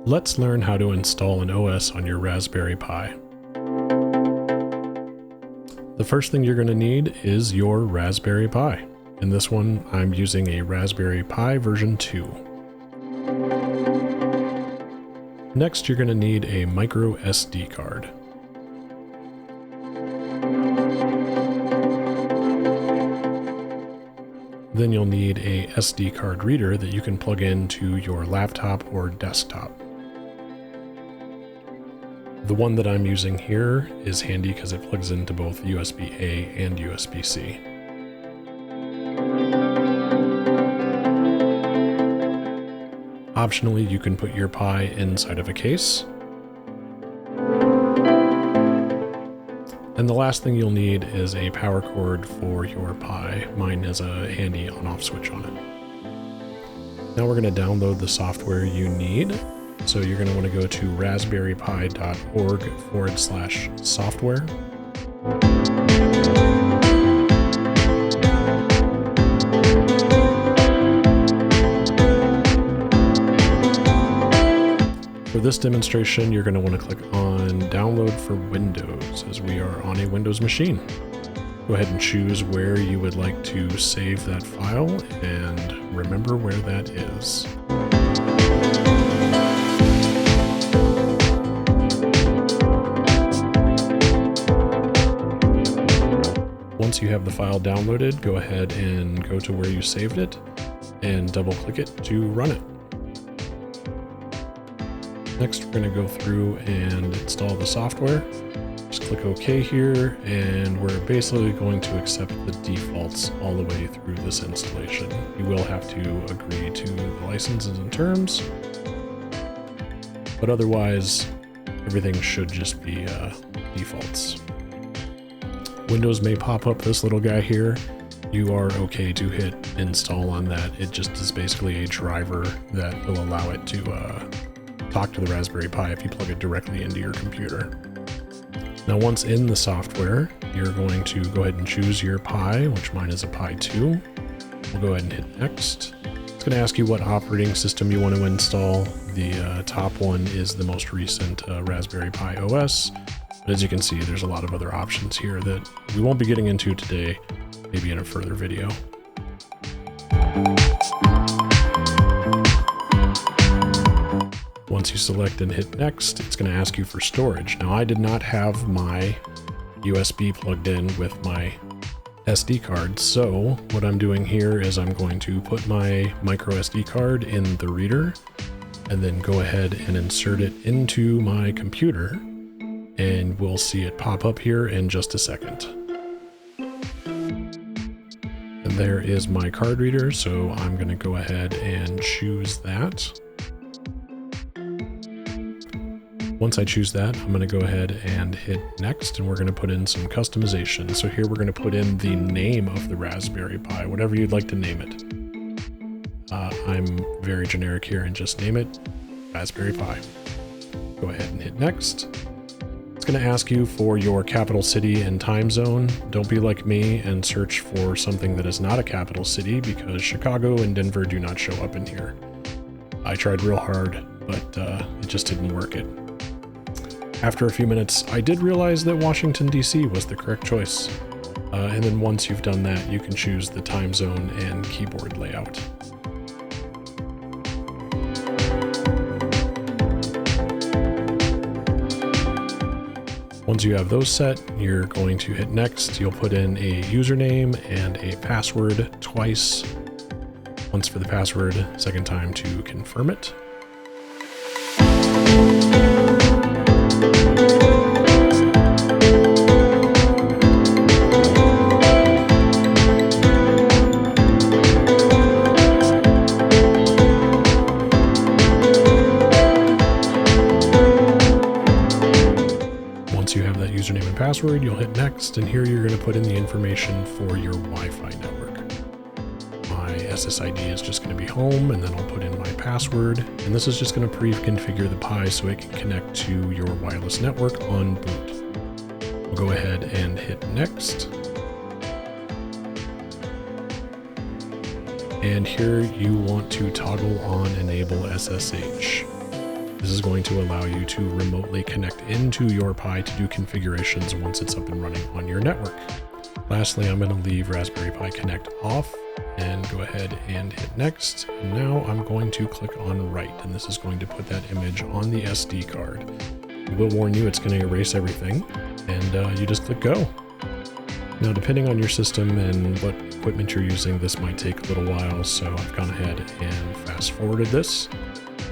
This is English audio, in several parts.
Let's learn how to install an OS on your Raspberry Pi. The first thing you're going to need is your Raspberry Pi. In this one, I'm using a Raspberry Pi version 2. Next, you're going to need a micro SD card. Then you'll need a SD card reader that you can plug into your laptop or desktop. The one that I'm using here is handy because it plugs into both USB-A and USB-C. Optionally, you can put your Pi inside of a case. And the last thing you'll need is a power cord for your Pi. Mine has a handy on-off switch on it. Now we're going to download the software you need. So you're going to want to go to raspberrypi.org/software. For this demonstration, you're going to want to click on Download for Windows, as we are on a Windows machine. Go ahead and choose where you would like to save that file, and remember where that is. Once you have the file downloaded, go ahead and go to where you saved it, and double-click it to run it. Next, we're going to go through and install the software. Just click OK here, and we're basically going to accept the defaults all the way through this installation. You will have to agree to the licenses and terms, but otherwise, everything should just be defaults. Windows may pop up this little guy here. You are okay to hit install on that. It just is basically a driver that will allow it to talk to the Raspberry Pi if you plug it directly into your computer. Now once in the software, you're going to go ahead and choose your Pi, which mine is a Pi 2. We'll go ahead and hit next. It's going to ask you what operating system you want to install. The top one is the most recent Raspberry Pi OS. But as you can see, there's a lot of other options here that we won't be getting into today, maybe in a further video. Once you select and hit next, it's going to ask you for storage. Now I did not have my USB plugged in with my SD card, so what I'm doing here is I'm going to put my micro SD card in the reader and then go ahead and insert it into my computer, and we'll see it pop up here in just a second. And there is my card reader, so I'm going to go ahead and choose that. Once I choose that, I'm going to go ahead and hit next, and we're going to put in some customization. So here we're going to put in the name of the Raspberry Pi, whatever you'd like to name it. I'm very generic here and just name it Raspberry Pi. Go ahead and hit next. It's going to ask you for your capital city and time zone. Don't be like me and search for something that is not a capital city, because Chicago and Denver do not show up in here. I tried real hard, but it just didn't work it. After a few minutes, I did realize that Washington, D.C. was the correct choice. And then once you've done that, you can choose the time zone and keyboard layout. Once you have those set, you're going to hit next. You'll put in a username and a password twice. Once for the password, second time to confirm it. Once you have that username and password, you'll hit next, and here you're going to put in the information for your Wi-Fi network. My SSID is just going to be home, and then I'll put in my password, and this is just going to pre-configure the Pi so it can connect to your wireless network on boot. We'll go ahead and hit next. And here you want to toggle on enable SSH. This is going to allow you to remotely connect into your Pi to do configurations once it's up and running on your network. Lastly, I'm going to leave Raspberry Pi Connect off and go ahead and hit next. And now I'm going to click on write, and this is going to put that image on the SD card. I will warn you, it's going to erase everything, and you just click go. Now, depending on your system and what equipment you're using, this might take a little while, so I've gone ahead and fast forwarded this,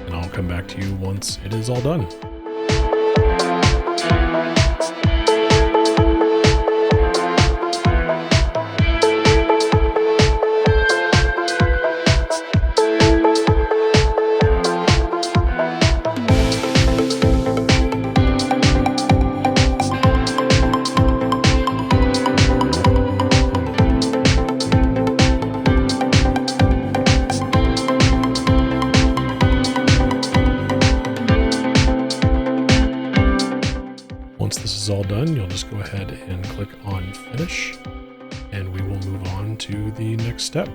and I'll come back to you once it is all done. Once this is all done, you'll just go ahead and click on finish, and we will move on to the next step.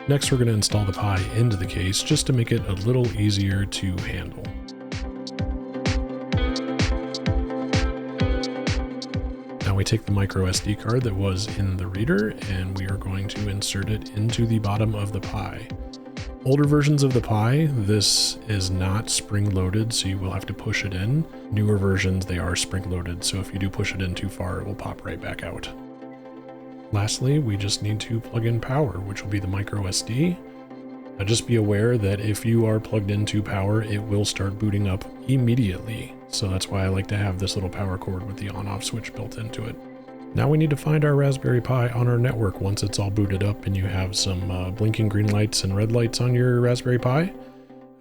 Next, we're going to install the Pi into the case just to make it a little easier to handle. Now we take the micro SD card that was in the reader, and we are going to insert it into the bottom of the Pi. Older versions of the Pi, this is not spring-loaded, so you will have to push it in. Newer versions, they are spring-loaded, so if you do push it in too far, it will pop right back out. Lastly, we just need to plug in power, which will be the micro SD. Now just be aware that if you are plugged into power, it will start booting up immediately. So that's why I like to have this little power cord with the on-off switch built into it. Now we need to find our Raspberry Pi on our network once it's all booted up and you have some blinking green lights and red lights on your Raspberry Pi.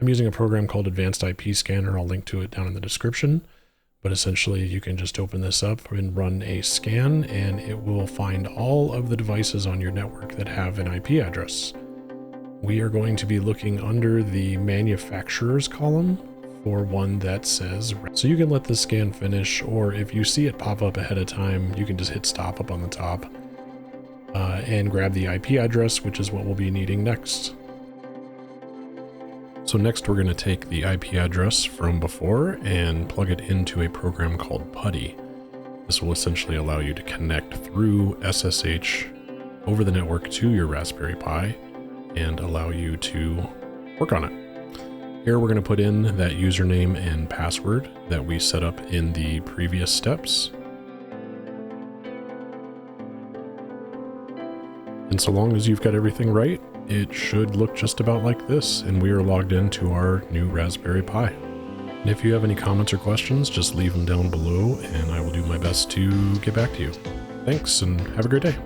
I'm using a program called Advanced IP Scanner. I'll link to it down in the description. But essentially you can just open this up and run a scan, and it will find all of the devices on your network that have an IP address. We are going to be looking under the manufacturer's column for one that says, so you can let this scan finish, or if you see it pop up ahead of time, you can just hit stop up on the top and grab the IP address, which is what we'll be needing next. So next we're going to take the IP address from before and plug it into a program called PuTTY. This will essentially allow you to connect through SSH over the network to your Raspberry Pi and allow you to work on it. Here we're going to put in that username and password that we set up in the previous steps. And so long as you've got everything right, it should look just about like this, and we are logged into our new Raspberry Pi. And if you have any comments or questions, just leave them down below and I will do my best to get back to you. Thanks, and have a great day.